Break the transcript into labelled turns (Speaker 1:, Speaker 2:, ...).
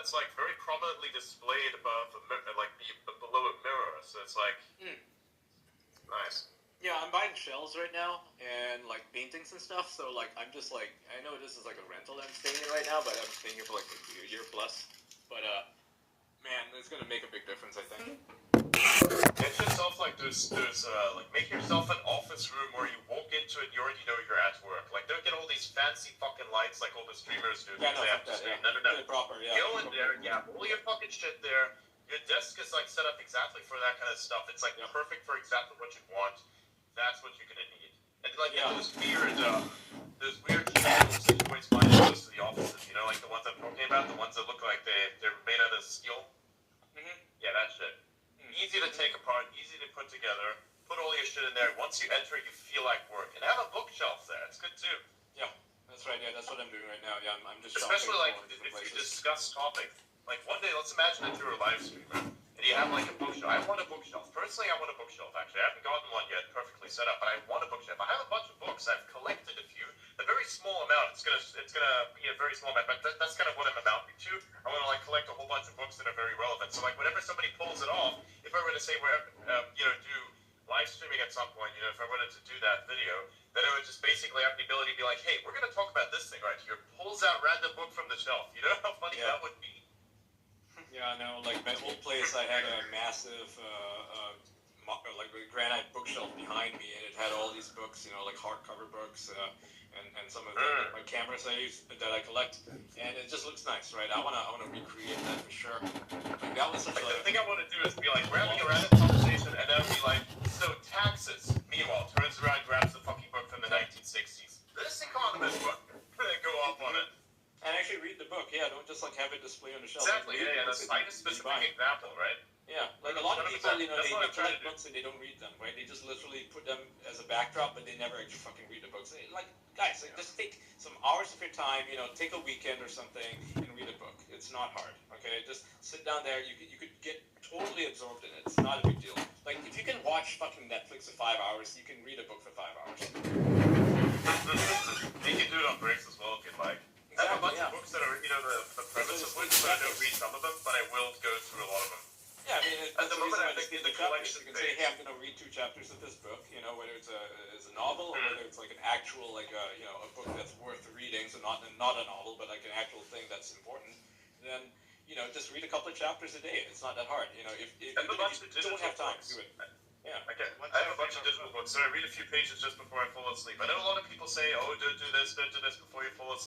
Speaker 1: that's like very prominently displayed above, like below a mirror. So it's like nice.
Speaker 2: Yeah, I'm buying shells right now and like paintings and stuff. So like I'm just like I know this is like a rental I'm staying in right now, but I'm staying here for like a year plus. But man, it's gonna make a big difference, I think.
Speaker 1: Get yourself like those like make yourself an office room where you walk into it, you already know you're at work. Like don't get all these fancy fucking lights like all the streamers do.
Speaker 2: Yeah, no,
Speaker 1: They have
Speaker 2: fuck that.
Speaker 1: stream.
Speaker 2: Yeah.
Speaker 1: No.
Speaker 2: Really proper. Yeah.
Speaker 1: Go in there, all your fucking shit there. Your desk is like set up exactly for that kind of stuff. It's like perfect for exactly what you want. That's what you're gonna need. And like those weird situations mine close to the offices, you know, like the ones I'm talking about, the ones that look like they're made out of steel. Yeah, that shit. Easy to take apart, easy to put together. Put all your shit in there. Once you enter, you feel like work. And have a bookshelf there. It's good too.
Speaker 2: Yeah, that's right. Yeah, that's what I'm doing right now. Yeah, I'm just
Speaker 1: especially like if you discuss topics. Like one day, let's imagine that you're a live streamer and you have like a bookshelf. I want a bookshelf. Personally, I want a bookshelf. Actually, I haven't gotten one yet, perfectly set up, but I want a bookshelf. I have a bunch of books. I've collected a few. A very small amount. It's gonna be a very small amount, but that's kind of what I'm amounting to. I want to like collect a whole bunch of books that are very relevant. So like whenever somebody pulls it off, if I were to say do live streaming at some point, if I wanted to do that video, then I would just basically have the ability to be like, hey, we're gonna talk about this thing right here. Pulls out random book from the shelf. You know how funny that would be.
Speaker 2: Yeah, I know. Like my old place, I had a massive like a granite bookshelf behind me, and it had all these books, like hardcover books, and some of my cameras I use that I collect, and it just looks nice, right? I wanna recreate that for sure. Like that was such
Speaker 1: the thing I want to do is be like, we're having a random conversation, and then be like, so taxes. Meanwhile, turns around, grabs the fucking book from the 1960s. This economist book. Go off on it.
Speaker 2: And actually read the book. Yeah, don't just like have it display on the shelf.
Speaker 1: Exactly. Yeah. That's like a specific example, right?
Speaker 2: Yeah, like a lot of people, they collect books and they don't read them, right? They just literally put them as a backdrop, but they never actually fucking read the books. Like, guys, just take some hours of your time, take a weekend or something and read a book. It's not hard, okay? Just sit down there. You could get totally absorbed in it. It's not a big deal. Like, if you can watch fucking Netflix for 5 hours, you can read a book for 5 hours.
Speaker 1: You can do it on breaks as well if you'd like. Exactly, I have a bunch of books that are, the premise of which I don't read some of them, but I will go through a lot of them.
Speaker 2: Yeah, I mean,
Speaker 1: at the moment I think in the collection
Speaker 2: you can say, hey, I'm going to read 2 chapters of this book, whether it's a novel or whether it's like an actual, like, a book that's worth reading, so not a novel, but like an actual thing that's important, then, just read a couple of chapters a day. It's not that hard, if you don't have time, do it. Yeah.
Speaker 1: Okay. I have a bunch of digital books, so I read a few pages just before I fall asleep. I know a lot of people say, oh, don't do this before you fall asleep.